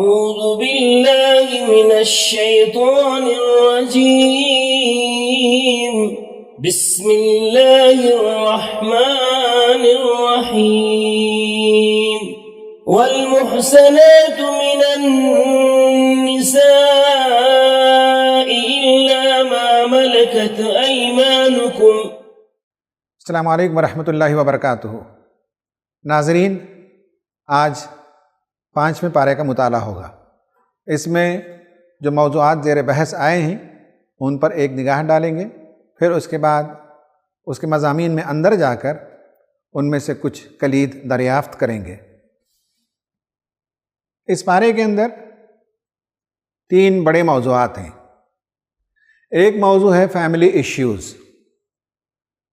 أعوذ بالله من الشيطان الرجيم بسم الله الرحمن الرحيم والمحسنات من النساء إلا ما ملكت أيمانكم. السلام علیکم ورحمۃ اللہ وبرکاتہ. ناظرین، آج 5ویں پارے کا مطالعہ ہوگا. اس میں جو موضوعات زیر بحث آئے ہیں ان پر ایک نگاہ ڈالیں گے، پھر اس کے بعد اس کے مضامین میں اندر جا کر ان میں سے کچھ کلید دریافت کریں گے. اس پارے کے اندر 3 بڑے موضوعات ہیں. ایک موضوع ہے فیملی ایشوز.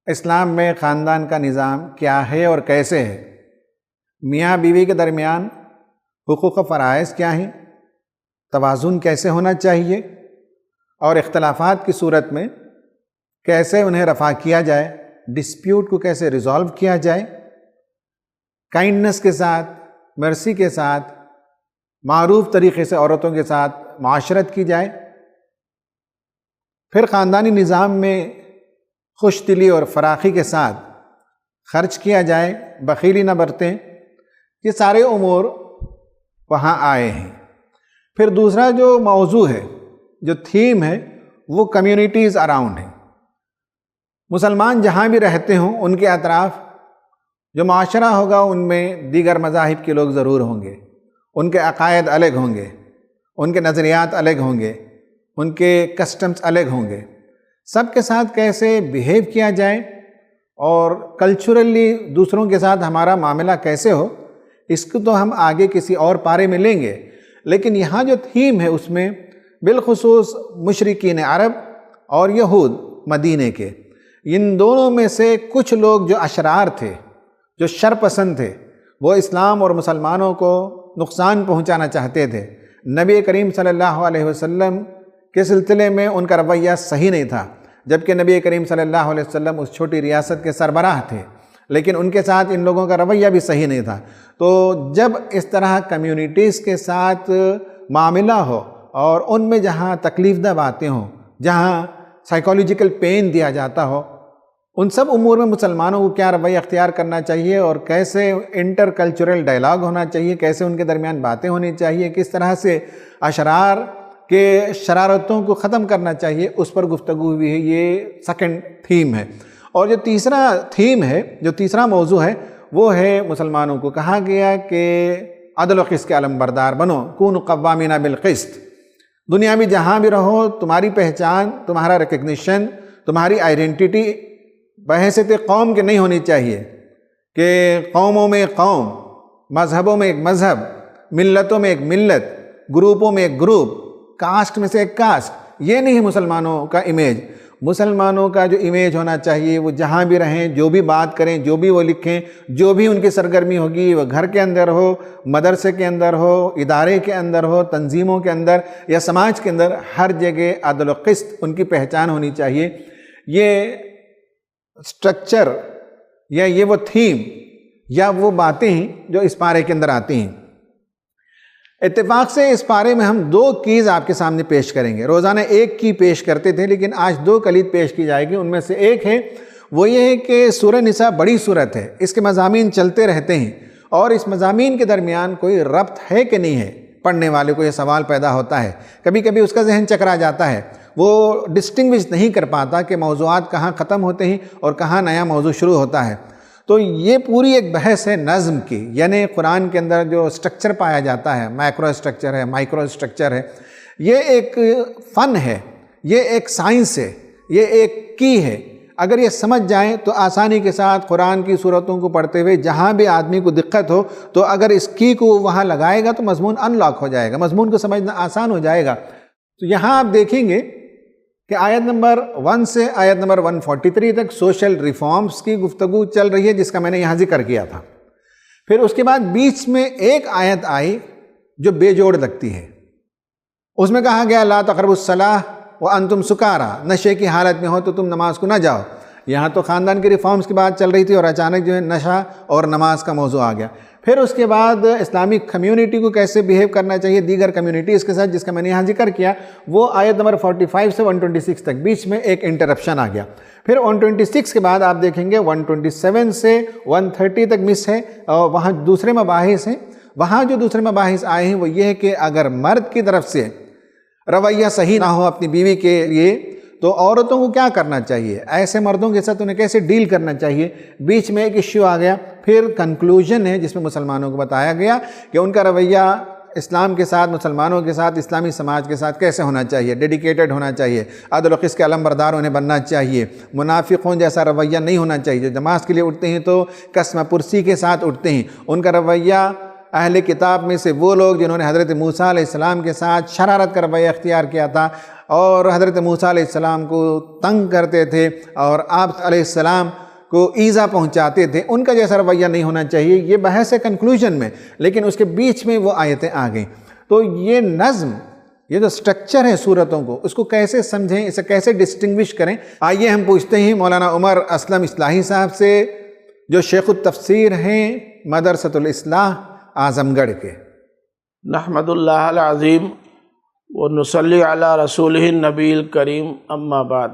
اسلام میں خاندان کا نظام کیا ہے اور کیسے ہے، میاں بیوی کے درمیان حقوق و فرائض کیا ہیں، توازن کیسے ہونا چاہیے، اور اختلافات کی صورت میں کیسے انہیں رفع کیا جائے، ڈسپیوٹ کو کیسے ریزالو کیا جائے، کائنڈنس کے ساتھ، مرسی کے ساتھ، معروف طریقے سے عورتوں کے ساتھ معاشرت کی جائے. پھر خاندانی نظام میں خوش دلی اور فراخی کے ساتھ خرچ کیا جائے، بخیلی نہ برتیں. یہ سارے امور وہاں آئے ہیں. پھر دوسرا جو موضوع ہے، جو تھیم ہے، وہ کمیونٹیز اراؤنڈ ہیں. مسلمان جہاں بھی رہتے ہوں ان کے اطراف جو معاشرہ ہوگا ان میں دیگر مذاہب کے لوگ ضرور ہوں گے. ان کے عقائد الگ ہوں گے، ان کے نظریات الگ ہوں گے، ان کے کسٹمز الگ ہوں گے. سب کے ساتھ کیسے بیہیو کیا جائے اور کلچرلی دوسروں کے ساتھ ہمارا معاملہ کیسے ہو، اس کو تو ہم آگے کسی اور پارے میں لیں گے. لیکن یہاں جو تھیم ہے اس میں بالخصوص مشرکین عرب اور یہود مدینے کے، ان دونوں میں سے کچھ لوگ جو اشرار تھے، جو شر پسند تھے، وہ اسلام اور مسلمانوں کو نقصان پہنچانا چاہتے تھے. نبی کریم صلی اللہ علیہ وسلم کے سلسلے میں ان کا رویہ صحیح نہیں تھا، جبکہ نبی کریم صلی اللہ علیہ وسلم اس چھوٹی ریاست کے سربراہ تھے، لیکن ان کے ساتھ ان لوگوں کا رویہ بھی صحیح نہیں تھا. تو جب اس طرح کمیونٹیز کے ساتھ معاملہ ہو اور ان میں جہاں تکلیف دہ باتیں ہوں، جہاں سائیکولوجیکل پین دیا جاتا ہو، ان سب امور میں مسلمانوں کو کیا رویہ اختیار کرنا چاہیے اور کیسے انٹر کلچرل ڈائلاگ ہونا چاہیے، کیسے ان کے درمیان باتیں ہونی چاہیے، کس طرح سے اشرار کہ شرارتوں کو ختم کرنا چاہیے، اس پر گفتگو ہوئی ہے. یہ سیکنڈ تھیم ہے. اور جو تیسرا تھیم ہے، جو تیسرا موضوع ہے، وہ ہے مسلمانوں کو کہا گیا کہ عدل و قسط کے علم بردار بنو، کونوا قوامین بالقسط. دنیا میں جہاں بھی رہو، تمہاری پہچان، تمہارا ریکگنیشن، تمہاری آئیڈینٹی بحیثیت قوم کے نہیں ہونی چاہیے کہ قوموں میں ایک قوم، مذہبوں میں ایک مذہب، ملتوں میں ایک ملت، گروپوں میں ایک گروپ، کاسٹ میں سے ایک کاسٹ. یہ نہیں مسلمانوں کا امیج. مسلمانوں کا جو امیج ہونا چاہیے، وہ جہاں بھی رہیں، جو بھی بات کریں، جو بھی وہ لکھیں، جو بھی ان کی سرگرمی ہوگی، وہ گھر کے اندر ہو، مدرسے کے اندر ہو، ادارے کے اندر ہو، تنظیموں کے اندر یا سماج کے اندر، ہر جگہ عدل و قسط ان کی پہچان ہونی چاہیے. یہ سٹرکچر یا یہ وہ تھیم یا وہ باتیں ہیں جو اس پارے کے اندر آتی ہیں. اتفاق سے اس پارے میں ہم 2 کیز آپ کے سامنے پیش کریں گے. روزانہ ایک کی پیش کرتے تھے، لیکن آج 2 کلید پیش کی جائے گی. ان میں سے ایک ہے، وہ یہ ہے کہ سورہ نساء بڑی سورت ہے، اس کے مضامین چلتے رہتے ہیں، اور اس مضامین کے درمیان کوئی ربط ہے کہ نہیں ہے. پڑھنے والے کو یہ سوال پیدا ہوتا ہے، کبھی کبھی اس کا ذہن چکرا جاتا ہے، وہ ڈسٹنگوش نہیں کر پاتا کہ موضوعات کہاں ختم ہوتے ہیں اور کہاں نیا موضوع شروع ہوتا ہے. تو یہ پوری ایک بحث ہے نظم کی، یعنی قرآن کے اندر جو سٹرکچر پایا جاتا ہے، مائکرو سٹرکچر ہے، مائکرو سٹرکچر ہے، یہ ایک فن ہے، یہ ایک سائنس ہے، یہ ایک کی ہے. اگر یہ سمجھ جائیں تو آسانی کے ساتھ قرآن کی صورتوں کو پڑھتے ہوئے جہاں بھی آدمی کو دقت ہو تو اگر اس کی کو وہاں لگائے گا تو مضمون ان لاک ہو جائے گا، مضمون کو سمجھنا آسان ہو جائے گا. تو یہاں آپ دیکھیں گے کہ آیت نمبر 1 سے آیت نمبر 143 تک سوشل ریفارمز کی گفتگو چل رہی ہے، جس کا میں نے یہاں ذکر کیا تھا. پھر اس کے بعد بیچ میں ایک آیت آئی جو بے جوڑ لگتی ہے. اس میں کہا گیا لا تقربوا الصلاۃ وانتم سکارا، نشے کی حالت میں ہو تو تم نماز کو نہ جاؤ. یہاں تو خاندان کے ریفارمز کی بات چل رہی تھی اور اچانک جو ہے نشہ اور نماز کا موضوع آ گیا. پھر اس کے بعد اسلامک کمیونٹی کو کیسے بیہیو کرنا چاہیے دیگر کمیونٹیز کے ساتھ، جس کا میں نے یہاں ذکر کیا، وہ آیت نمبر 45 سے 126 تک، بیچ میں ایک انٹرپشن آ گیا۔ پھر 126 کے بعد آپ دیکھیں گے 127 سے 130 تک مس ہے، اور وہاں دوسرے مباحث ہیں۔ وہاں جو دوسرے مباحث آئے ہیں وہ یہ ہے کہ اگر مرد کی طرف سے رویہ صحیح نہ ہو اپنی بیوی کے لیے تو عورتوں کو کیا کرنا چاہیے، ایسے مردوں کے ساتھ انہیں کیسے ڈیل کرنا چاہیے۔ بیچ میں ایک ایشو آ گیا، پھر کنکلوژن ہے جس میں مسلمانوں کو بتایا گیا کہ ان کا رویہ اسلام کے ساتھ، مسلمانوں کے ساتھ، اسلامی سماج کے ساتھ کیسے ہونا چاہیے، ڈیڈیکیٹڈ ہونا چاہیے، عدل و قسط کے علمبردار انہیں بننا چاہیے، منافقوں جیسا رویہ نہیں ہونا چاہیے۔ جو نماز کے لیے اٹھتے ہیں تو قسم پرسی کے ساتھ اٹھتے ہیں، ان کا رویہ اہل کتاب میں سے وہ لوگ جنہوں نے حضرت موسیٰ علیہ السلام کے ساتھ شرارت کا رویہ اختیار کیا تھا اور حضرت موسیٰ علیہ السلام کو تنگ کرتے تھے اور آپ علیہ السلام کو ایذا پہنچاتے تھے، ان کا جیسا رویہ نہیں ہونا چاہیے۔ یہ بحث ہے کنکلوژن میں، لیکن اس کے بیچ میں وہ آیتیں آ گئیں۔ تو یہ نظم، یہ جو سٹرکچر ہے صورتوں کو، اس کو کیسے سمجھیں، اسے کیسے ڈسٹنگوش کریں۔ آئیے ہم پوچھتے ہیں مولانا عمر اسلم اصلاحی صاحب سے، جو شیخ التفسیر ہیں مدرسۃ الاصلاح اعظم گڑھ کے۔ نحمد اللہ العظیم ونصلی علی رسولہ النبی الکریم، اما بعد۔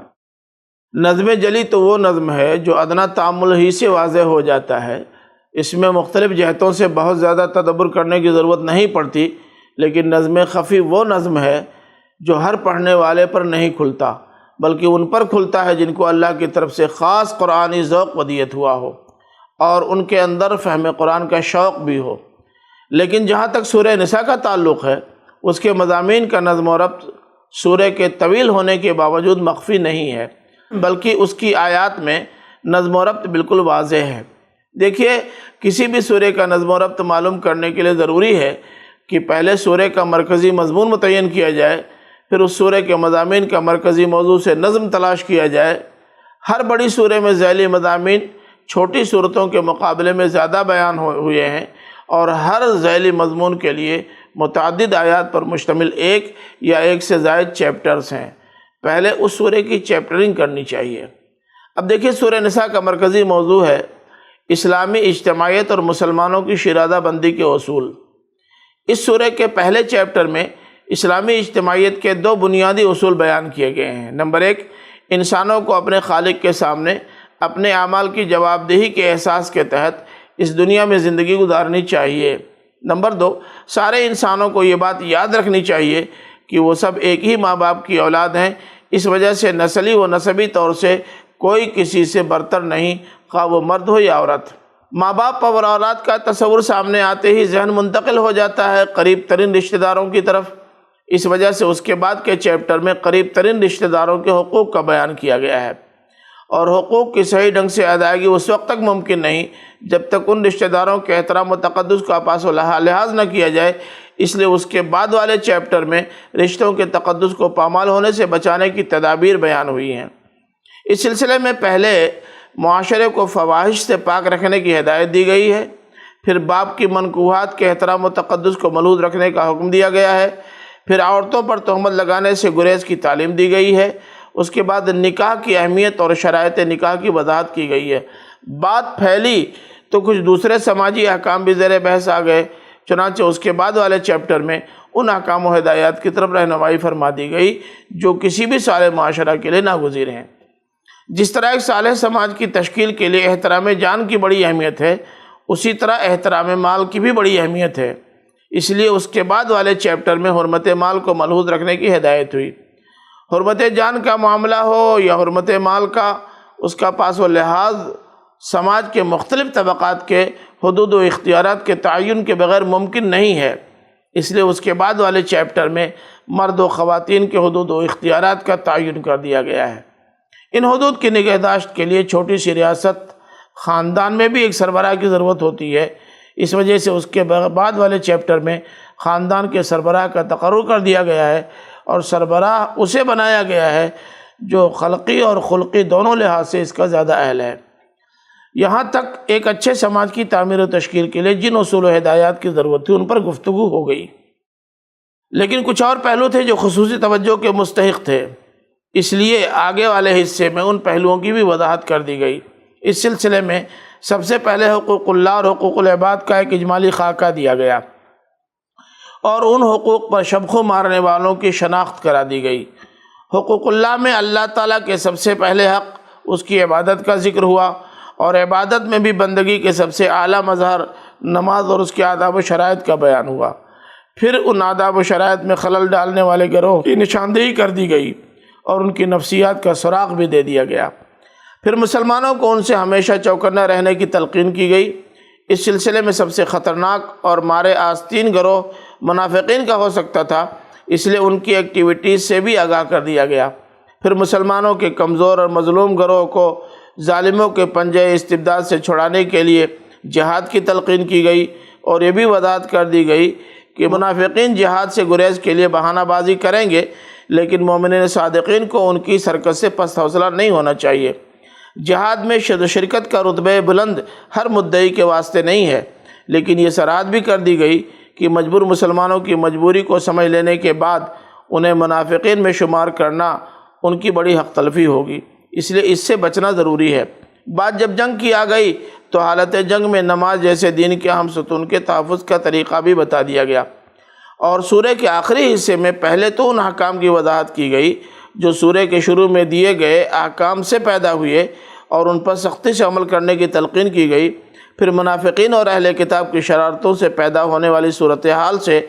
نظم جلی تو وہ نظم ہے جو ادنا تأمل ہی سے واضح ہو جاتا ہے، اس میں مختلف جہتوں سے بہت زیادہ تدبر کرنے کی ضرورت نہیں پڑتی، لیکن نظم خفی وہ نظم ہے جو ہر پڑھنے والے پر نہیں کھلتا، بلکہ ان پر کھلتا ہے جن کو اللہ کی طرف سے خاص قرآنی ذوق ودیت ہوا ہو اور ان کے اندر فہم قرآن کا شوق بھی ہو۔ لیکن جہاں تک سورہ نساء کا تعلق ہے، اس کے مضامین کا نظم و ربط سورہ کے طویل ہونے کے باوجود مخفی نہیں ہے، بلکہ اس کی آیات میں نظم و ربط بالکل واضح ہے۔ دیکھیے، کسی بھی سورہ کا نظم و ربط معلوم کرنے کے لیے ضروری ہے کہ پہلے سورہ کا مرکزی مضمون متعین کیا جائے، پھر اس سورہ کے مضامین کا مرکزی موضوع سے نظم تلاش کیا جائے۔ ہر بڑی سورہ میں ذیلی مضامین چھوٹی صورتوں کے مقابلے میں زیادہ بیان ہوئے ہیں، اور ہر ذیلی مضمون کے لیے متعدد آیات پر مشتمل ایک یا ایک سے زائد چیپٹرز ہیں۔ پہلے اس سورہ کی چیپٹرنگ کرنی چاہیے۔ اب دیکھیے، سورہ نساء کا مرکزی موضوع ہے اسلامی اجتماعیت اور مسلمانوں کی شیرازہ بندی کے اصول۔ اس سورہ کے پہلے چیپٹر میں اسلامی اجتماعیت کے دو بنیادی اصول بیان کیے گئے ہیں۔ نمبر 1، انسانوں کو اپنے خالق کے سامنے اپنے اعمال کی جواب دہی کے احساس کے تحت اس دنیا میں زندگی گزارنی چاہیے۔ نمبر 2، سارے انسانوں کو یہ بات یاد رکھنی چاہیے کہ وہ سب ایک ہی ماں باپ کی اولاد ہیں، اس وجہ سے نسلی و نسبی طور سے کوئی کسی سے برتر نہیں، خواہ وہ مرد ہو یا عورت۔ ماں باپ اور اولاد کا تصور سامنے آتے ہی ذہن منتقل ہو جاتا ہے قریب ترین رشتہ داروں کی طرف، اس وجہ سے اس کے بعد کے چیپٹر میں قریب ترین رشتہ داروں کے حقوق کا بیان کیا گیا ہے، اور حقوق کی صحیح ڈھنگ سے ادائیگی اس وقت تک ممکن نہیں جب تک ان رشتہ داروں کے احترام و تقدس کا پاس و لحاظ نہ کیا جائے۔ اس لیے اس کے بعد والے چیپٹر میں رشتوں کے تقدس کو پامال ہونے سے بچانے کی تدابیر بیان ہوئی ہیں۔ اس سلسلے میں پہلے معاشرے کو فواحش سے پاک رکھنے کی ہدایت دی گئی ہے، پھر باپ کی منکوحات کے احترام و تقدس کو ملحوظ رکھنے کا حکم دیا گیا ہے، پھر عورتوں پر تہمت لگانے سے گریز کی تعلیم دی گئی ہے، اس کے بعد نکاح کی اہمیت اور شرائط نکاح کی وضاحت کی گئی ہے۔ بات پھیلی تو کچھ دوسرے سماجی احکام بھی زیر بحث آ گئے، چنانچہ اس کے بعد والے چیپٹر میں ان احکام و ہدایات کی طرف رہنمائی فرما دی گئی جو کسی بھی صالح معاشرہ کے لیے ناگزیر ہیں۔ جس طرح ایک صالح سماج کی تشکیل کے لیے احترام جان کی بڑی اہمیت ہے، اسی طرح احترام مال کی بھی بڑی اہمیت ہے، اس لیے اس کے بعد والے چیپٹر میں حرمت مال کو ملحوظ رکھنے کی ہدایت ہوئی۔ حرمت جان کا معاملہ ہو یا حرمت مال کا، اس کا پاس و لحاظ سماج کے مختلف طبقات کے حدود و اختیارات کے تعین کے بغیر ممکن نہیں ہے، اس لیے اس کے بعد والے چیپٹر میں مرد و خواتین کے حدود و اختیارات کا تعین کر دیا گیا ہے۔ ان حدود کی نگہداشت کے لیے چھوٹی سی ریاست خاندان میں بھی ایک سربراہ کی ضرورت ہوتی ہے، اس وجہ سے اس کے بعد والے چیپٹر میں خاندان کے سربراہ کا تقرر کر دیا گیا ہے، اور سربراہ اسے بنایا گیا ہے جو خلقی اور خلقی دونوں لحاظ سے اس کا زیادہ اہل ہے۔ یہاں تک ایک اچھے سماج کی تعمیر و تشکیل کے لیے جن اصول و ہدایات کی ضرورت تھی ان پر گفتگو ہو گئی، لیکن کچھ اور پہلو تھے جو خصوصی توجہ کے مستحق تھے، اس لیے آگے والے حصے میں ان پہلوؤں کی بھی وضاحت کر دی گئی۔ اس سلسلے میں سب سے پہلے حقوق اللہ اور حقوق العباد کا ایک اجمالی خاکہ دیا گیا اور ان حقوق پر شبخو مارنے والوں کی شناخت کرا دی گئی۔ حقوق اللہ میں اللہ تعالیٰ کے سب سے پہلے حق اس کی عبادت کا ذکر ہوا، اور عبادت میں بھی بندگی کے سب سے اعلیٰ مظہر نماز اور اس کے آداب و شرائط کا بیان ہوا۔ پھر ان آداب و شرائط میں خلل ڈالنے والے گروہ کی نشاندہی کر دی گئی اور ان کی نفسیات کا سراغ بھی دے دیا گیا۔ پھر مسلمانوں کو ان سے ہمیشہ چوکنا رہنے کی تلقین کی گئی۔ اس سلسلے میں سب سے خطرناک اور مارے آستین گروہ منافقین کا ہو سکتا تھا، اس لیے ان کی ایکٹیویٹیز سے بھی آگاہ کر دیا گیا۔ پھر مسلمانوں کے کمزور اور مظلوم گروہ کو ظالموں کے پنجے استبداد سے چھڑانے کے لیے جہاد کی تلقین کی گئی، اور یہ بھی وضاحت کر دی گئی کہ منافقین جہاد سے گریز کے لیے بہانہ بازی کریں گے، لیکن مومنین صادقین کو ان کی حرکت سے پست حوصلہ نہیں ہونا چاہیے۔ جہاد میں شرکت کا رتبہ بلند ہر مدعی کے واسطے نہیں ہے، لیکن یہ سرحد بھی کر دی گئی کہ مجبور مسلمانوں کی مجبوری کو سمجھ لینے کے بعد انہیں منافقین میں شمار کرنا ان کی بڑی حق تلفی ہوگی، اس لیے اس سے بچنا ضروری ہے۔ بات جب جنگ کی آ گئی تو حالت جنگ میں نماز جیسے دین کے اہم ستون کے تحفظ کا طریقہ بھی بتا دیا گیا، اور سورہ کے آخری حصے میں پہلے تو ان احکام کی وضاحت کی گئی جو سورہ کے شروع میں دیے گئے احکام سے پیدا ہوئے اور ان پر سختی سے عمل کرنے کی تلقین کی گئی۔ پھر منافقین اور اہل کتاب کی شرارتوں سے پیدا ہونے والی صورتحال سے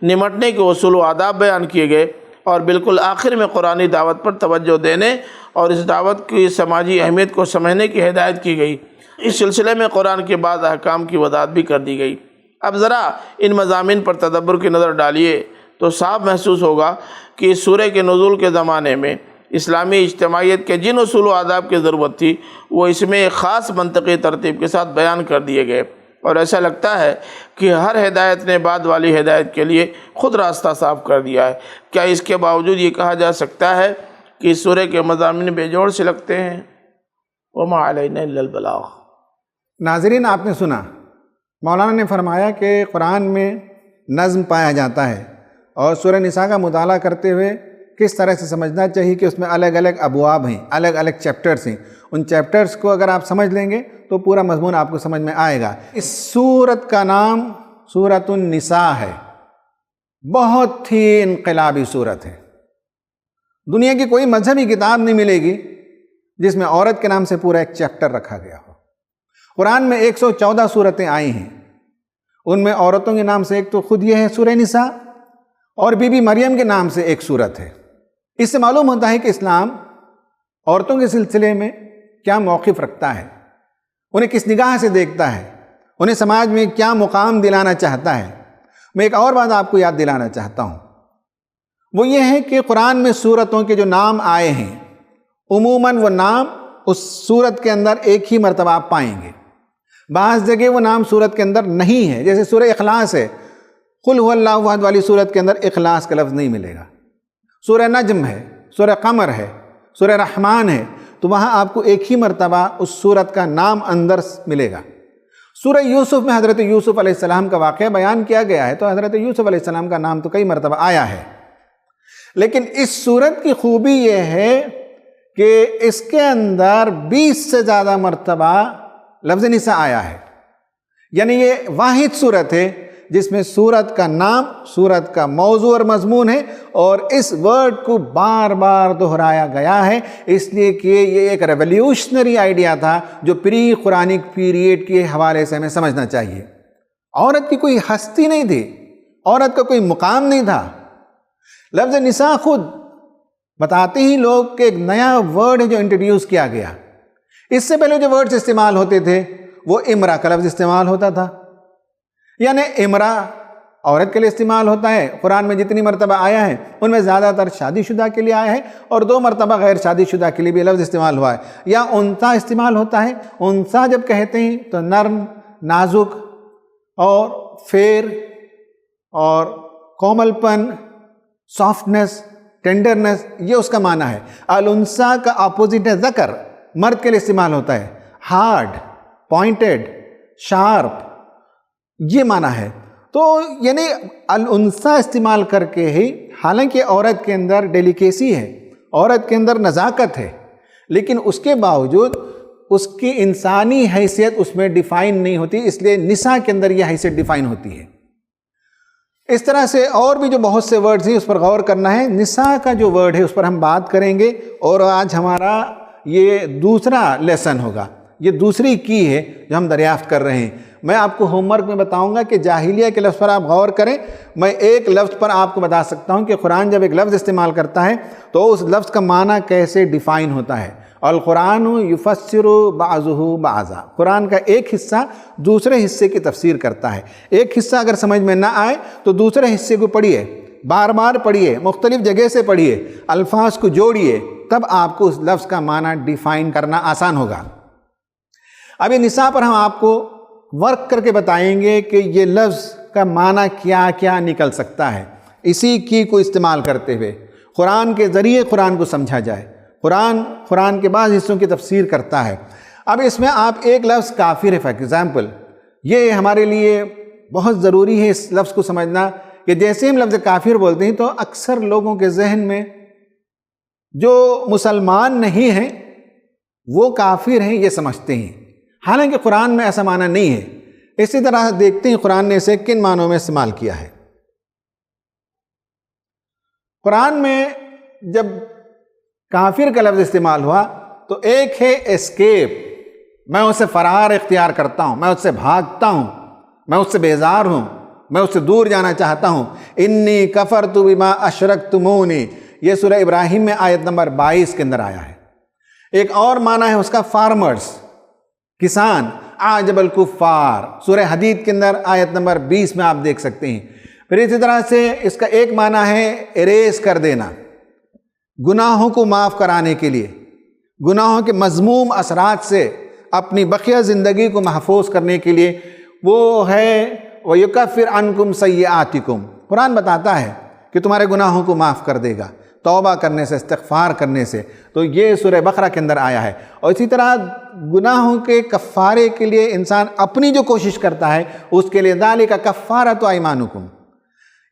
نمٹنے کے اصول و آداب بیان کیے گئے، اور بالکل آخر میں قرآنی دعوت پر توجہ دینے اور اس دعوت کی سماجی اہمیت کو سمجھنے کی ہدایت کی گئی۔ اس سلسلے میں قرآن کے بعد احکام کی وضاحت بھی کر دی گئی۔ اب ذرا ان مضامین پر تدبر کی نظر ڈالیے تو صاف محسوس ہوگا کہ اس سورہ کے نزول کے زمانے میں اسلامی اجتماعیت کے جن اصول و آداب کی ضرورت تھی وہ اس میں ایک خاص منطقی ترتیب کے ساتھ بیان کر دیے گئے، اور ایسا لگتا ہے کہ ہر ہدایت نے بعد والی ہدایت کے لیے خود راستہ صاف کر دیا ہے۔ کیا اس کے باوجود یہ کہا جا سکتا ہے کہ اس سورہ کے مضامین بے جوڑ سے لگتے ہیں؟ وَمَا عَلَيْنَا إِلَّا الْبَلَاغُ۔ ناظرین، آپ نے سنا مولانا نے فرمایا کہ قرآن میں نظم پایا جاتا ہے، اور سورہ نساء کا مطالعہ کرتے ہوئے کس طرح سے سمجھنا چاہیے کہ اس میں الگ الگ ابواب ہیں، الگ الگ چیپٹرز ہیں۔ ان چیپٹرز کو اگر آپ سمجھ لیں گے تو پورا مضمون آپ کو سمجھ میں آئے گا۔ اس سورت کا نام سورۃ النساء ہے، بہت ہی انقلابی سورت ہے۔ دنیا کی کوئی مذہبی کتاب نہیں ملے گی جس میں عورت کے نام سے پورا ایک چیپٹر رکھا گیا ہو۔ قرآن میں 114 سورتیں آئی ہیں، ان میں عورتوں کے نام سے ایک تو خود یہ ہے سورہ نساء، اور بی بی مریم کے نام سے ایک سورت ہے۔ اس سے معلوم ہوتا ہے کہ اسلام عورتوں کے سلسلے میں کیا موقف رکھتا ہے، انہیں کس نگاہ سے دیکھتا ہے، انہیں سماج میں کیا مقام دلانا چاہتا ہے۔ میں ایک اور بات آپ کو یاد دلانا چاہتا ہوں، وہ یہ ہے کہ قرآن میں سورتوں کے جو نام آئے ہیں عموماً وہ نام اس سورت کے اندر ایک ہی مرتبہ آپ پائیں گے۔ بعض جگہ وہ نام سورت کے اندر نہیں ہے، جیسے سورہ اخلاص ہے، قل هو اللہ احد والی سورت کے اندر اخلاص کا لفظ نہیں ملے گا۔ سورہ نجم ہے، سورہ قمر ہے، سورہ رحمان ہے، تو وہاں آپ کو ایک ہی مرتبہ اس سورت کا نام اندر ملے گا۔ سورہ یوسف میں حضرت یوسف علیہ السلام کا واقعہ بیان کیا گیا ہے، تو حضرت یوسف علیہ السلام کا نام تو کئی مرتبہ آیا ہے، لیکن اس سورت کی خوبی یہ ہے کہ اس کے اندر 20 سے زیادہ مرتبہ لفظ نساء آیا ہے، یعنی یہ واحد سورت ہے جس میں سورت کا نام، سورت کا موضوع اور مضمون ہے، اور اس ورڈ کو بار بار دہرایا گیا ہے، اس لیے کہ یہ ایک ریولیوشنری آئیڈیا تھا جو پری قرآنک پیریڈ کے حوالے سے ہمیں سمجھنا چاہیے۔ عورت کی کوئی ہستی نہیں تھی، عورت کا کوئی مقام نہیں تھا۔ لفظ نساء خود بتاتے ہی لوگ کہ ایک نیا ورڈ ہے جو انٹروڈیوس کیا گیا۔ اس سے پہلے جو ورڈز استعمال ہوتے تھے وہ امرا کا لفظ استعمال ہوتا تھا، یعنی امرا عورت کے لیے استعمال ہوتا ہے۔ قرآن میں جتنی مرتبہ آیا ہے ان میں زیادہ تر شادی شدہ کے لیے آیا ہے، اور 2 مرتبہ غیر شادی شدہ کے لیے بھی لفظ استعمال ہوا ہے۔ یا انثیٰ استعمال ہوتا ہے، انثیٰ جب کہتے ہیں تو نرم، نازک اور فیر اور کومل پن، سافٹنس، ٹینڈرنس، یہ اس کا معنی ہے۔ الانثیٰ کا اپوزٹ ہے ذکر، مرد کے لیے استعمال ہوتا ہے، ہارڈ، پوائنٹڈ، شارپ، یہ معنی ہے۔ تو یعنی الانثیٰ استعمال کر کے ہی، حالانکہ عورت کے اندر ڈیلیکیسی ہے، عورت کے اندر نزاکت ہے، لیکن اس کے باوجود اس کی انسانی حیثیت اس میں ڈیفائن نہیں ہوتی، اس لیے نساء کے اندر یہ حیثیت ڈیفائن ہوتی ہے۔ اس طرح سے اور بھی جو بہت سے ورڈز ہیں اس پر غور کرنا ہے۔ نساء کا جو ورڈ ہے اس پر ہم بات کریں گے، اور آج ہمارا یہ دوسرا لیسن ہوگا، یہ دوسری کی ہے جو ہم دریافت کر رہے ہیں۔ میں آپ کو ہوم ورک میں بتاؤں گا کہ جاہلیہ کے لفظ پر آپ غور کریں۔ میں ایک لفظ پر آپ کو بتا سکتا ہوں کہ قرآن جب ایک لفظ استعمال کرتا ہے تو اس لفظ کا معنی کیسے ڈیفائن ہوتا ہے۔ القرآن یفسر بعضہ بعضا، قرآن کا ایک حصہ دوسرے حصے کی تفسیر کرتا ہے۔ ایک حصہ اگر سمجھ میں نہ آئے تو دوسرے حصے کو پڑھیے، بار بار پڑھیے، مختلف جگہ سے پڑھیے، الفاظ کو جوڑیے، تب آپ کو اس لفظ کا معنی ڈیفائن کرنا آسان ہوگا۔ اب یہ نساء پر ہم آپ کو ورک کر کے بتائیں گے کہ یہ لفظ کا معنی کیا کیا نکل سکتا ہے، اسی کی کو استعمال کرتے ہوئے قرآن کے ذریعے قرآن کو سمجھا جائے۔ قرآن کے بعض حصوں کی تفسیر کرتا ہے۔ اب اس میں آپ ایک لفظ کافر ہے، فار ایگزامپل، یہ ہمارے لیے بہت ضروری ہے اس لفظ کو سمجھنا کہ جیسے ہم لفظ کافر بولتے ہیں تو اکثر لوگوں کے ذہن میں جو مسلمان نہیں ہیں وہ کافر ہیں یہ سمجھتے ہیں، حالانکہ قرآن میں ایسا معنی نہیں ہے۔ اسی طرح دیکھتے ہیں قرآن نے اسے کن معنوں میں استعمال کیا ہے۔ قرآن میں جب کافر کا لفظ استعمال ہوا تو ایک ہے اسکیپ، میں اس سے فرار اختیار کرتا ہوں، میں اس سے بھاگتا ہوں، میں اس سے بیزار ہوں، میں اس سے دور جانا چاہتا ہوں۔ انی کفرت بما اشرکتمونی، یہ سورہ ابراہیم میں آیت نمبر 22 کے اندر آیا ہے۔ ایک اور معنی ہے اس کا فارمرز، کسان، عجب الکفار، سورہ حدید کے اندر آیت نمبر 20 میں آپ دیکھ سکتے ہیں۔ پھر اسی طرح سے اس کا ایک معنی ہے اریز کر دینا، گناہوں کو معاف کرانے کے لیے، گناہوں کے مذموم اثرات سے اپنی بقیہ زندگی کو محفوظ کرنے کے لیے، وہ ہے وَيُكَفِّرْ عَنْكُمْ سَيِّئَاتِكُمْ، قرآن بتاتا ہے کہ تمہارے گناہوں کو معاف کر دے گا توبہ کرنے سے، استغفار کرنے سے۔ تو یہ سورہ بقرہ کے اندر آیا ہے۔ اور اسی طرح گناہوں کے کفارے کے لیے انسان اپنی جو کوشش کرتا ہے اس کے لیے ذَلِكَ كَفَّارَةُ أَيْمَانِكُمْ،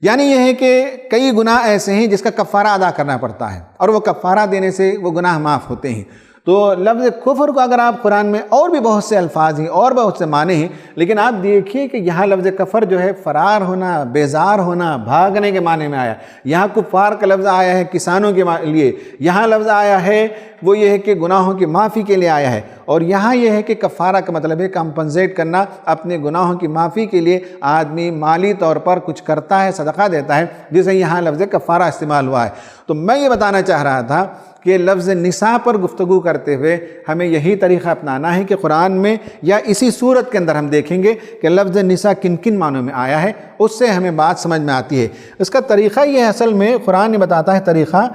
یعنی یہ ہے کہ کئی گناہ ایسے ہیں جس کا کفارہ ادا کرنا پڑتا ہے اور وہ کفارہ دینے سے وہ گناہ معاف ہوتے ہیں۔ تو لفظ کفر کو اگر آپ قرآن میں اور بھی بہت سے الفاظ ہیں اور بہت سے معنی ہیں، لیکن آپ دیکھیے کہ یہاں لفظ کفر جو ہے فرار ہونا، بیزار ہونا، بھاگنے کے معنی میں آیا۔ یہاں کفار کا لفظ آیا ہے کسانوں کے لیے، یہاں لفظ آیا ہے وہ یہ ہے کہ گناہوں کی معافی کے لیے آیا ہے، اور یہاں یہ ہے کہ کفارہ کا مطلب ہے کمپنسیٹ کرنا، اپنے گناہوں کی معافی کے لیے آدمی مالی طور پر کچھ کرتا ہے، صدقہ دیتا ہے، جسے یہاں لفظ کفارہ استعمال ہوا ہے۔ تو میں یہ بتانا چاہ رہا تھا کہ لفظ نساء پر گفتگو کرتے ہوئے ہمیں یہی طریقہ اپنانا ہے کہ قرآن میں یا اسی صورت کے اندر ہم دیکھیں گے کہ لفظ نساء کن کن معنوں میں آیا ہے، اس سے ہمیں بات سمجھ میں آتی ہے۔ اس کا طریقہ یہ اصل میں قرآن نے بتاتا ہے طریقہ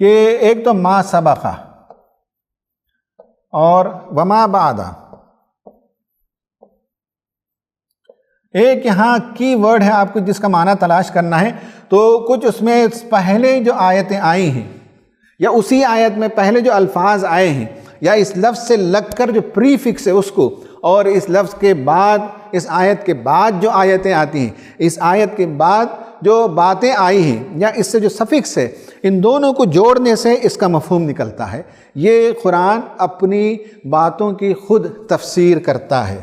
کہ ایک تو ما سبقہ اور وما بعد، ایک یہاں کی ورڈ ہے آپ کو جس کا معنی تلاش کرنا ہے۔ تو کچھ اس میں پہلے جو آیتیں آئی ہیں یا اسی آیت میں پہلے جو الفاظ آئے ہیں یا اس لفظ سے لگ کر جو پری فکس ہے اس کو، اور اس لفظ کے بعد، اس آیت کے بعد جو آیتیں آتی ہیں، اس آیت کے بعد جو باتیں آئی ہیں یا اس سے جو سفکس ہے، ان دونوں کو جوڑنے سے اس کا مفہوم نکلتا ہے۔ یہ قرآن اپنی باتوں کی خود تفسیر کرتا ہے۔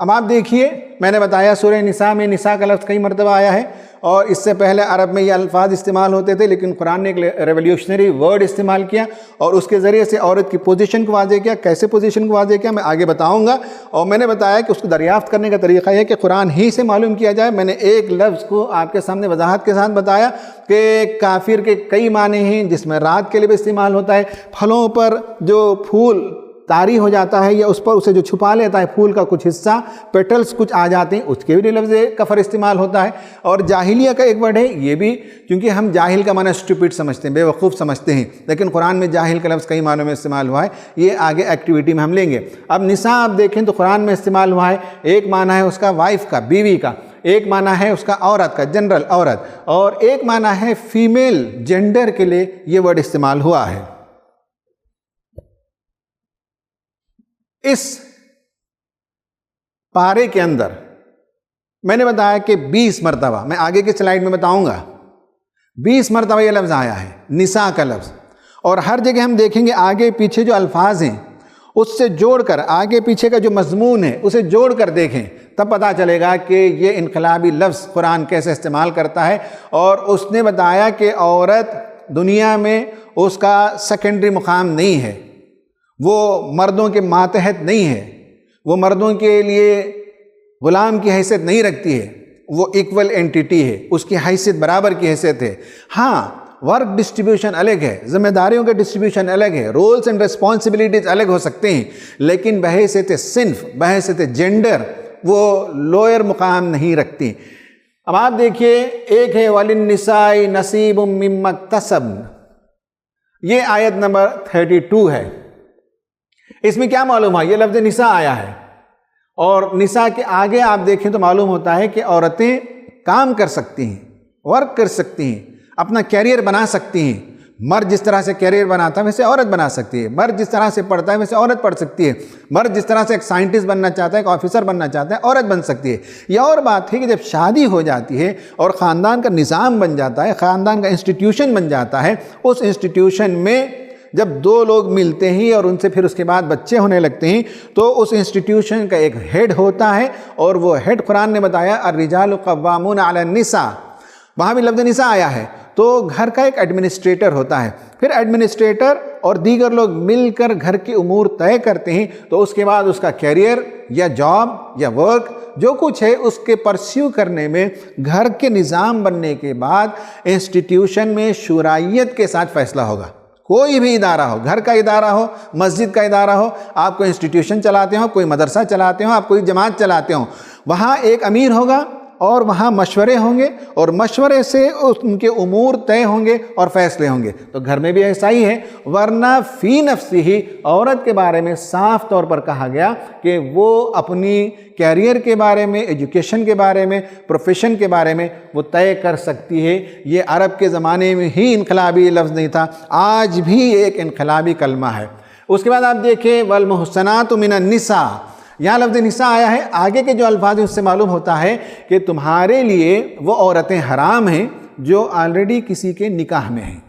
اب آپ دیکھیے، میں نے بتایا سورہ نساء میں نساء کا لفظ کئی مرتبہ آیا ہے، اور اس سے پہلے عرب میں یہ الفاظ استعمال ہوتے تھے، لیکن قرآن نے ایک ریولیوشنری ورڈ استعمال کیا اور اس کے ذریعے سے عورت کی پوزیشن کو واضح کیا۔ کیسے پوزیشن کو واضح کیا میں آگے بتاؤں گا، اور میں نے بتایا کہ اس کو دریافت کرنے کا طریقہ یہ کہ قرآن ہی سے معلوم کیا جائے۔ میں نے ایک لفظ کو آپ کے سامنے وضاحت کے ساتھ بتایا کہ کافر کے کئی معنی ہیں، جس میں رات کے لیے بھی استعمال ہوتا ہے، پھلوں پر جو پھول طاری ہو جاتا ہے یا اس پر اسے جو چھپا لیتا ہے پھول کا کچھ حصہ، پیٹلز کچھ آ جاتے ہیں، اس کے بھی لفظ کفر استعمال ہوتا ہے۔ اور جاہلیہ کا ایک ورڈ ہے، یہ بھی کیونکہ ہم جاہل کا معنی اسٹوپڈ سمجھتے ہیں، بے وقوف سمجھتے ہیں، لیکن قرآن میں جاہل کا لفظ کئی معنوں میں استعمال ہوا ہے، یہ آگے ایکٹیویٹی میں ہم لیں گے۔ اب نساء آپ دیکھیں تو قرآن میں استعمال ہوا ہے، ایک معنی ہے اس کا وائف کا، بیوی کا، ایک معنی ہے اس کا عورت کا، جنرل عورت، اور ایک معنی ہے فیمیل جینڈر کے لیے یہ ورڈ استعمال ہوا ہے۔ اس پارے کے اندر میں نے بتایا کہ 20 مرتبہ، میں آگے کی سلائیڈ میں بتاؤں گا، 20 مرتبہ یہ لفظ آیا ہے نساء کا لفظ، اور ہر جگہ ہم دیکھیں گے آگے پیچھے جو الفاظ ہیں اس سے جوڑ کر، آگے پیچھے کا جو مضمون ہے اسے جوڑ کر دیکھیں، تب پتہ چلے گا کہ یہ انقلابی لفظ قرآن کیسے استعمال کرتا ہے۔ اور اس نے بتایا کہ عورت دنیا میں اس کا سیکنڈری مقام نہیں ہے، وہ مردوں کے ماتحت نہیں ہے، وہ مردوں کے لیے غلام کی حیثیت نہیں رکھتی ہے، وہ ایکول اینٹیٹی ہے، اس کی حیثیت برابر کی حیثیت ہے۔ ہاں، ورک ڈسٹریبیوشن الگ ہے، ذمہ داریوں کا ڈسٹریبیوشن الگ ہے، رولز اینڈ ریسپانسبلٹیز الگ ہو سکتے ہیں، لیکن بحیثیت صنف، بحیثیت جینڈر وہ لوئر مقام نہیں رکھتی۔ اب آپ دیکھیے، ایک ہے وَلِلنِّسَاءِ نَصِيبٌ مِّمَّا اكْتَسَبْنَ، یہ آیت نمبر 32 ہے۔ اس میں کیا معلوم ہے؟ یہ لفظ نساء آیا ہے، اور نساء کے آگے آپ دیکھیں تو معلوم ہوتا ہے کہ عورتیں کام کر سکتی ہیں، ورک کر سکتی ہیں، اپنا کیریئر بنا سکتی ہیں۔ مرد جس طرح سے کیریئر بناتا ہے ویسے عورت بنا سکتی ہے، مرد جس طرح سے پڑھتا ہے ویسے عورت پڑھ سکتی ہے، مرد جس طرح سے ایک سائنٹسٹ بننا چاہتا ہے، ایک آفیسر بننا چاہتا ہے، عورت بن سکتی ہے۔ یہ اور بات ہے کہ جب شادی ہو جاتی ہے اور خاندان کا نظام بن جاتا ہے، خاندان کا انسٹیٹیوشن بن جاتا ہے، اس انسٹیٹیوشن میں جب دو لوگ ملتے ہیں اور ان سے پھر اس کے بعد بچے ہونے لگتے ہیں تو اس انسٹیٹیوشن کا ایک ہیڈ ہوتا ہے، اور وہ ہیڈ قرآن نے بتایا الرجال قوامون علی النساء، وہاں بھی لفظ نساء آیا ہے۔ تو گھر کا ایک ایڈمنسٹریٹر ہوتا ہے، پھر ایڈمنسٹریٹر اور دیگر لوگ مل کر گھر کے امور طے کرتے ہیں، تو اس کے بعد اس کا کیریئر یا جاب یا ورک جو کچھ ہے اس کے پرسیو کرنے میں گھر کے نظام بننے کے بعد انسٹیٹیوشن میں شورائیت کے ساتھ فیصلہ ہوگا۔ کوئی بھی ادارہ ہو، گھر کا ادارہ ہو، مسجد کا ادارہ ہو، آپ کوئی انسٹیٹیوشن چلاتے ہو، کوئی مدرسہ چلاتے ہو، آپ کوئی جماعت چلاتے ہو، وہاں ایک امیر ہوگا اور وہاں مشورے ہوں گے، اور مشورے سے ان کے امور طے ہوں گے اور فیصلے ہوں گے۔ تو گھر میں بھی ایسا ہی ہے، ورنہ فی نفسی ہی عورت کے بارے میں صاف طور پر کہا گیا کہ وہ اپنی کیریئر کے بارے میں، ایجوکیشن کے بارے میں، پروفیشن کے بارے میں وہ طے کر سکتی ہے۔ یہ عرب کے زمانے میں ہی انقلابی لفظ نہیں تھا، آج بھی ایک انقلابی کلمہ ہے۔ اس کے بعد آپ دیکھیں والمحصنات من النساء، یہاں لفظ نساء آیا ہے، آگے کے جو الفاظ ہیں اس سے معلوم ہوتا ہے کہ تمہارے لیے وہ عورتیں حرام ہیں جو آلریڈی کسی کے نکاح میں ہیں۔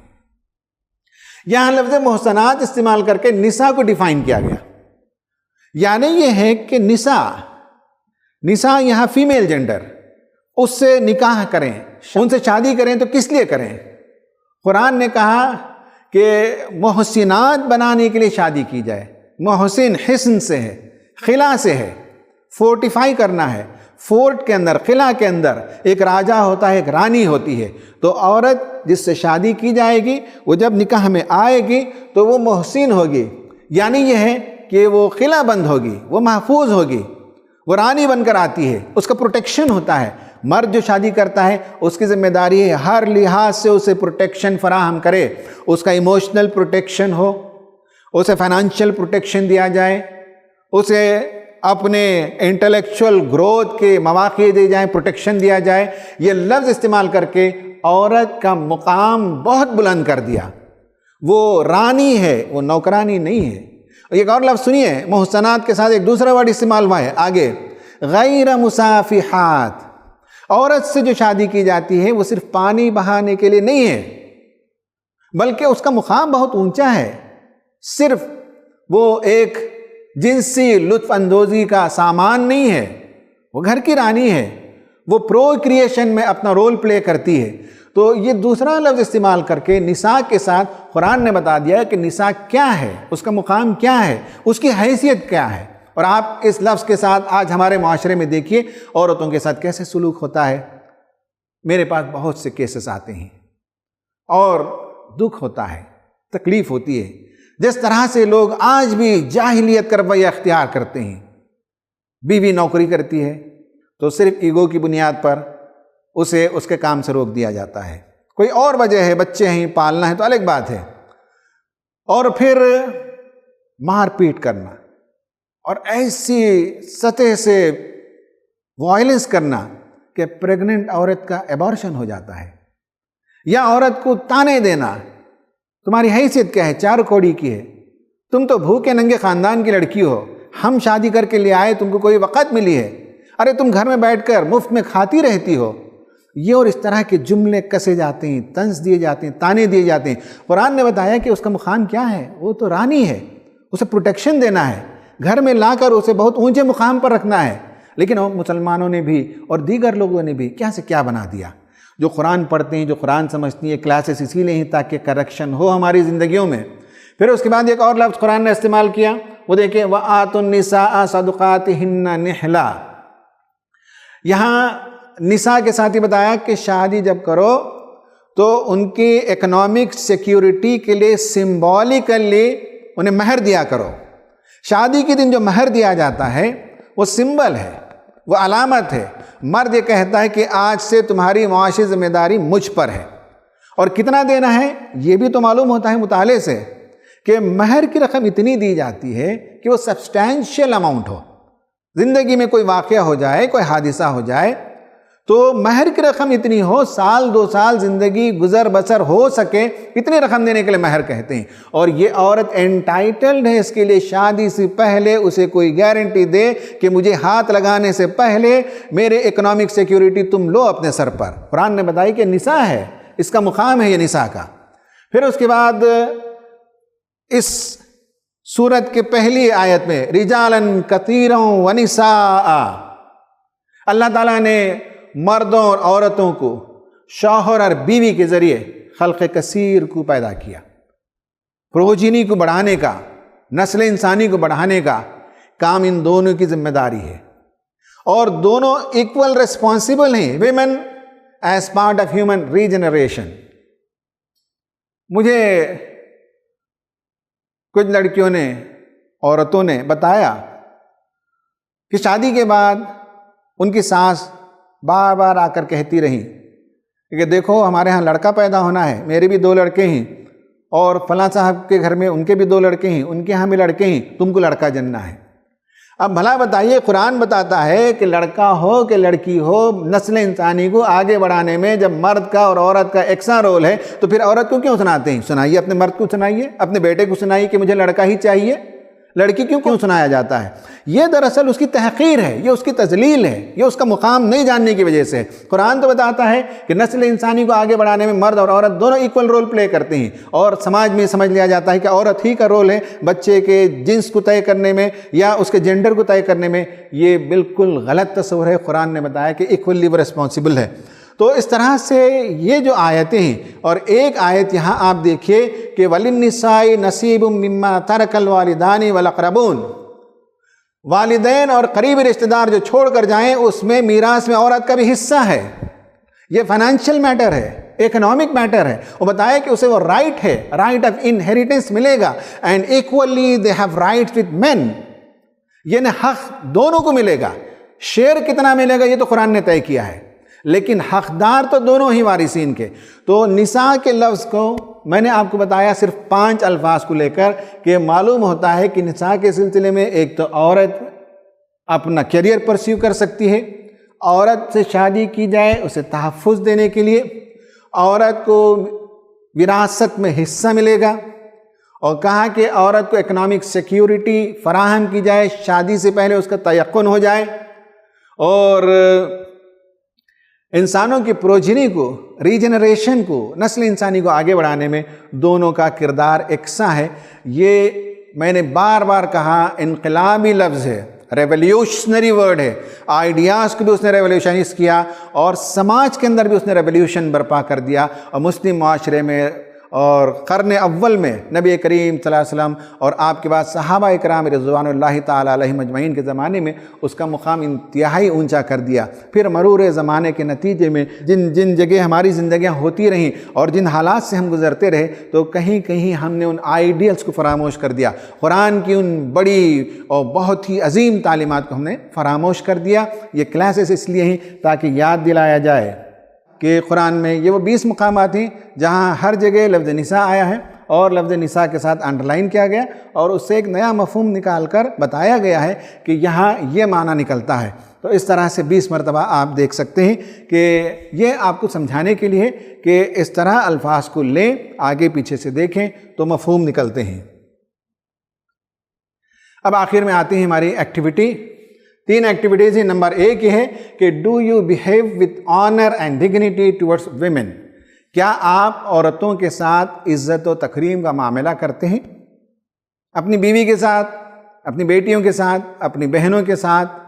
یہاں لفظ محصنات استعمال کر کے نساء کو ڈیفائن کیا گیا، یعنی یہ ہے کہ نساء یہاں فیمیل جینڈر، اس سے نکاح کریں، ان سے شادی کریں تو کس لیے کریں؟ قرآن نے کہا کہ محسنات بنانے کے لیے شادی کی جائے۔ محسن حسن سے ہے، خلا سے ہے، فورٹیفائی کرنا ہے۔ فورٹ کے اندر، قلعہ کے اندر ایک راجہ ہوتا ہے، ایک رانی ہوتی ہے، تو عورت جس سے شادی کی جائے گی وہ جب نکاح میں آئے گی تو وہ محسن ہوگی، یعنی یہ ہے کہ وہ قلعہ بند ہوگی، وہ محفوظ ہوگی، وہ رانی بن کر آتی ہے، اس کا پروٹیکشن ہوتا ہے۔ مرد جو شادی کرتا ہے اس کی ذمہ داری ہے ہر لحاظ سے اسے پروٹیکشن فراہم کرے، اس کا ایموشنل پروٹیکشن ہو، اسے فائنانشیل پروٹیکشن دیا جائے، اسے اپنے انٹلیکچول گروتھ کے مواقع دیے جائیں، پروٹیکشن دیا جائے۔ یہ لفظ استعمال کر کے عورت کا مقام بہت بلند کر دیا، وہ رانی ہے، وہ نوکرانی نہیں ہے۔ ایک اور لفظ سنیے، محسنات کے ساتھ ایک دوسرا ورڈ استعمال ہوا ہے آگے، غیر مسافحات۔ عورت سے جو شادی کی جاتی ہے وہ صرف پانی بہانے کے لیے نہیں ہے، بلکہ اس کا مقام بہت اونچا ہے۔ صرف وہ ایک جنسی لطف اندوزی کا سامان نہیں ہے، وہ گھر کی رانی ہے، وہ پرو کریشن میں اپنا رول پلے کرتی ہے۔ تو یہ دوسرا لفظ استعمال کر کے نساء کے ساتھ قرآن نے بتا دیا کہ نساء کیا ہے، اس کا مقام کیا ہے، اس کی حیثیت کیا ہے۔ اور آپ اس لفظ کے ساتھ آج ہمارے معاشرے میں دیکھیے عورتوں کے ساتھ کیسے سلوک ہوتا ہے۔ میرے پاس بہت سے کیسز آتے ہیں اور دکھ ہوتا ہے، تکلیف ہوتی ہے، جس طرح سے لوگ آج بھی جاہلیت کا رویہ اختیار کرتے ہیں۔ بیوی نوکری کرتی ہے تو صرف ایگو کی بنیاد پر اسے اس کے کام سے روک دیا جاتا ہے، کوئی اور وجہ ہے، بچے ہیں، پالنا ہے تو الگ بات ہے، اور پھر مار پیٹ کرنا اور ایسی سطح سے وائلنس کرنا کہ پریگننٹ عورت کا ایبارشن ہو جاتا ہے، یا عورت کو تانے دینا، تمہاری حیثیت کیا ہے، 4 کوڑی کی ہے، تم تو بھوکے ننگے خاندان کی لڑکی ہو، ہم شادی کر کے لے آئے، تم کو کوئی وقت ملی ہے، ارے تم گھر میں بیٹھ کر مفت میں کھاتی رہتی ہو، یہ اور اس طرح کے جملے کسے جاتے ہیں، طنز دیے جاتے ہیں، تانے دیے جاتے ہیں۔ قرآن نے بتایا کہ اس کا مقام کیا ہے، وہ تو رانی ہے، اسے پروٹیکشن دینا ہے، گھر میں لا کر اسے بہت اونچے مقام پر رکھنا ہے۔ لیکن مسلمانوں نے بھی اور دیگر لوگوں نے بھی کیا سے کیا بنا دیا۔ جو قرآن پڑھتے ہیں، جو قرآن سمجھتی ہیں، کلاسز اسی لیے ہیں تاکہ کریکشن ہو ہماری زندگیوں میں۔ پھر اس کے بعد ایک اور لفظ قرآن نے استعمال کیا، وہ دیکھیں وَآتُوا النِّسَاءَ صَدُقَاتِهِنَّ نِحْلًا۔ یہاں نساء کے ساتھ ہی بتایا کہ شادی جب کرو تو ان کی اکنامک سیکیورٹی کے لیے سمبولیکلی انہیں مہر دیا کرو۔ شادی کے دن جو مہر دیا جاتا ہے وہ سمبل ہے، وہ علامت ہے۔ مرد یہ کہتا ہے کہ آج سے تمہاری معاشی ذمہ داری مجھ پر ہے، اور کتنا دینا ہے یہ بھی تو معلوم ہوتا ہے مطالعے سے کہ مہر کی رقم اتنی دی جاتی ہے کہ وہ سبسٹینشیل اماؤنٹ ہو۔ زندگی میں کوئی واقعہ ہو جائے، کوئی حادثہ ہو جائے تو مہر کی رقم اتنی ہو، سال 2 سال زندگی گزر بسر ہو سکے، اتنی رقم دینے کے لیے مہر کہتے ہیں۔ اور یہ عورت انٹائٹلڈ ہے اس کے لیے شادی سے پہلے اسے کوئی گارنٹی دے کہ مجھے ہاتھ لگانے سے پہلے میرے اکنامک سیکیورٹی تم لو اپنے سر پر۔ قرآن نے بتائی کہ نساء ہے، اس کا مقام ہے یہ نساء کا۔ پھر اس کے بعد اس سورت کے پہلی آیت میں رجالاً کثیراً ونساء، اللہ تعالیٰ نے مردوں اور عورتوں کو شوہر اور بیوی کے ذریعے خلق کثیر کو پیدا کیا۔ پروجینی کو بڑھانے کا، نسل انسانی کو بڑھانے کا کام ان دونوں کی ذمہ داری ہے، اور دونوں ایکول ریسپانسیبل ہیں، women as part of human regeneration. مجھے کچھ لڑکیوں نے، عورتوں نے بتایا کہ شادی کے بعد ان کی ساس بار بار آ کر کہتی رہی کہ دیکھو ہمارے ہاں لڑکا پیدا ہونا ہے، میرے بھی 2 لڑکے ہیں، اور فلاں صاحب کے گھر میں ان کے بھی 2 لڑکے ہیں، ان کے ہاں بھی لڑکے ہیں، تم کو لڑکا جننا ہے۔ اب بھلا بتائیے، قرآن بتاتا ہے کہ لڑکا ہو کہ لڑکی ہو، نسل انسانی کو آگے بڑھانے میں جب مرد کا اور عورت کا یکساں رول ہے تو پھر عورت کو کیوں سناتے ہیں؟ سنائیے اپنے مرد کو، سنائیے اپنے بیٹے کو، سنائیے کہ مجھے لڑکا ہی چاہیے۔ لڑکی کیوں سنایا جاتا ہے؟ یہ دراصل اس کی تحقیر ہے، یہ اس کی تذلیل ہے، یہ اس کا مقام نہیں جاننے کی وجہ سے۔ قرآن تو بتاتا ہے کہ نسل انسانی کو آگے بڑھانے میں مرد اور عورت دونوں ایکول رول پلے کرتے ہیں، اور سماج میں سمجھ لیا جاتا ہے کہ عورت ہی کا رول ہے بچے کے جنس کو طے کرنے میں یا اس کے جینڈر کو طے کرنے میں۔ یہ بالکل غلط تصور ہے۔ قرآن نے بتایا کہ ایکولی وہ ریسپانسبل ہے۔ تو اس طرح سے یہ جو آیتیں ہیں، اور ایک آیت یہاں آپ دیکھیے کہ وَلِلنِّسَاءِ نَصِيبٌ مِّمَّا تَرَكَ الْوَالِدَانِ وَالْأَقْرَبُونَ، والدین اور قریبی رشتہ دار جو چھوڑ کر جائیں اس میں میراث میں عورت کا بھی حصہ ہے۔ یہ فائنینشیل میٹر ہے، اکنامک میٹر ہے۔ وہ بتایا کہ اسے وہ رائٹ ہے، رائٹ آف انہیریٹنس ملے گا، and equally they have rights with men, یعنی حق دونوں کو ملے گا۔ شیئر کتنا ملے گا یہ تو قرآن نے طے کیا ہے، لیکن حقدار تو دونوں ہی وارثین کے۔ تو نساء کے لفظ کو میں نے آپ کو بتایا صرف 5 الفاظ کو لے کر کہ معلوم ہوتا ہے کہ نساء کے سلسلے میں ایک تو عورت اپنا کیریئر پرسیو کر سکتی ہے، عورت سے شادی کی جائے اسے تحفظ دینے کے لیے، عورت کو وراثت میں حصہ ملے گا، اور کہا کہ عورت کو اکنامک سیکیورٹی فراہم کی جائے، شادی سے پہلے اس کا تیقن ہو جائے، اور انسانوں کی پروجنی کو، ریجنریشن کو، نسل انسانی کو آگے بڑھانے میں دونوں کا کردار یکساں ہے۔ یہ میں نے بار بار کہا انقلابی لفظ ہے، ریولیوشنری ورڈ ہے۔ آئیڈیاز کو بھی اس نے ریولیوشنائز کیا، اور سماج کے اندر بھی اس نے ریولیوشن برپا کر دیا، اور مسلم معاشرے میں اور قرن اول میں نبی کریم صلی اللہ علیہ وسلم اور آپ کے بعد صحابہ اکرام رضوان اللہ تعالی علیہم اجمعین کے زمانے میں اس کا مقام انتہائی اونچا کر دیا۔ پھر مرور زمانے کے نتیجے میں جن جگہ ہماری زندگیاں ہوتی رہیں اور جن حالات سے ہم گزرتے رہے تو کہیں کہیں ہم نے ان آئیڈیلز کو فراموش کر دیا، قرآن کی ان بڑی اور بہت ہی عظیم تعلیمات کو ہم نے فراموش کر دیا۔ یہ کلاسز اس لیے ہیں تاکہ یاد دلایا جائے کہ قرآن میں یہ وہ 20 مقامات ہیں جہاں ہر جگہ لفظ نساء آیا ہے، اور لفظ نساء کے ساتھ انڈرلائن کیا گیا، اور اس سے ایک نیا مفہوم نکال کر بتایا گیا ہے کہ یہاں یہ معنی نکلتا ہے۔ تو اس طرح سے 20 مرتبہ آپ دیکھ سکتے ہیں کہ یہ آپ کو سمجھانے کے لیے کہ اس طرح الفاظ کو لیں، آگے پیچھے سے دیکھیں تو مفہوم نکلتے ہیں۔ اب آخر میں آتی ہے ہماری ایکٹیویٹی 3 ایکٹیویٹیز ہیں. نمبر 1 یہ ہے کہ do you behave with honour and dignity towards women. کیا آپ عورتوں کے ساتھ عزت و تکریم کا معاملہ کرتے ہیں؟ اپنی بیوی کے ساتھ، اپنی بیٹیوں کے ساتھ، اپنی بہنوں کے ساتھ،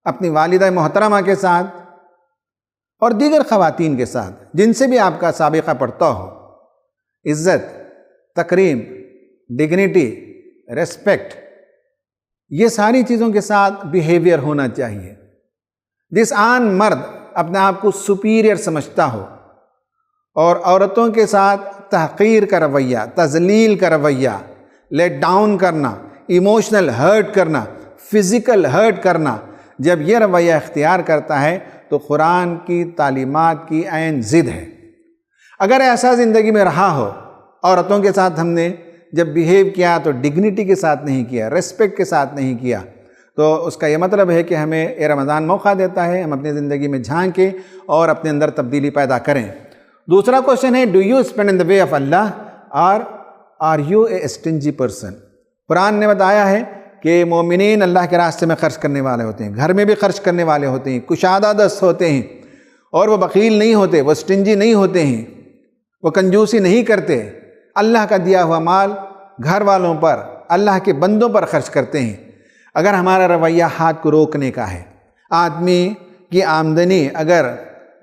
اپنی والدہ محترمہ کے ساتھ اور دیگر خواتین کے ساتھ جن سے بھی آپ کا سابقہ پڑتا ہو. عزت، تکریم، ڈگنیٹی، ریسپیکٹ، یہ ساری چیزوں کے ساتھ بیہیویئر ہونا چاہیے. جس آن مرد اپنے آپ کو سپیریئر سمجھتا ہو اور عورتوں کے ساتھ تحقیر کا رویہ، تذلیل کا رویہ، لیٹ ڈاؤن کرنا، ایموشنل ہرٹ کرنا، فزیکل ہرٹ کرنا، جب یہ رویہ اختیار کرتا ہے تو قرآن کی تعلیمات کی عین ضد ہے. اگر ایسا زندگی میں رہا ہو، عورتوں کے ساتھ ہم نے جب بیہیو کیا تو ڈگنیٹی کے ساتھ نہیں کیا، ریسپیکٹ کے ساتھ نہیں کیا، تو اس کا یہ مطلب ہے کہ ہمیں یہ رمضان موقع دیتا ہے ہم اپنی زندگی میں جھانکیں اور اپنے اندر تبدیلی پیدا کریں. دوسرا کوشچن ہے do you spend in the way of Allah اور are you a stingy person. قرآن نے بتایا ہے کہ مومنین اللہ کے راستے میں خرچ کرنے والے ہوتے ہیں، گھر میں بھی خرچ کرنے والے ہوتے ہیں، کشادہ دست ہوتے ہیں، اور وہ بخیل نہیں ہوتے، وہ اسٹنجی نہیں ہوتے ہیں، وہ کنجوسی نہیں کرتے. اللہ کا دیا ہوا مال گھر والوں پر، اللہ کے بندوں پر خرچ کرتے ہیں. اگر ہمارا رویہ ہاتھ کو روکنے کا ہے، آدمی کی آمدنی اگر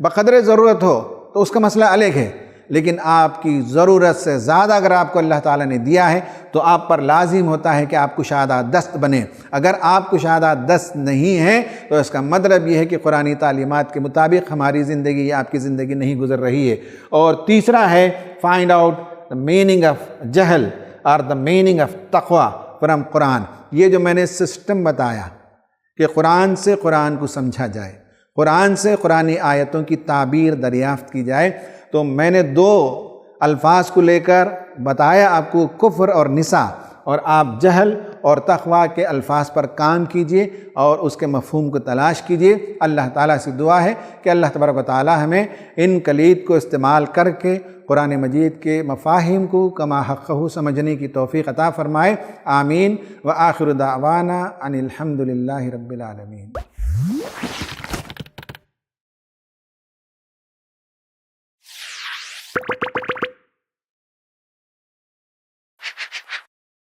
بقدر ضرورت ہو تو اس کا مسئلہ الگ ہے، لیکن آپ کی ضرورت سے زیادہ اگر آپ کو اللہ تعالیٰ نے دیا ہے تو آپ پر لازم ہوتا ہے کہ آپ کشادہ دست بنیں. اگر آپ کشادہ دست نہیں ہیں تو اس کا مطلب یہ ہے کہ قرآنی تعلیمات کے مطابق ہماری زندگی یا آپ کی زندگی نہیں گزر رہی ہے. اور تیسرا ہے find out the meaning of جہل اور دا میننگ آف تقوی فرام قرآن. یہ جو میں نے سسٹم بتایا کہ قرآن سے قرآن کو سمجھا جائے، قرآن سے قرآنی آیتوں کی تعبیر دریافت کی جائے، تو میں نے 2 الفاظ کو لے کر بتایا آپ کو کفر اور نساء، اور آپ جہل اور تقوی کے الفاظ پر کام کیجئے اور اس کے مفہوم کو تلاش کیجئے. اللہ تعالیٰ سے دعا ہے کہ اللہ تبارک و تعالیٰ ہمیں ان کلید کو استعمال کر کے قرآن مجید کے مفاہیم کو کما حقہ سمجھنے کی توفیق عطا فرمائے. آمین. وآخر دعوانا ان الحمد للہ رب العالمین.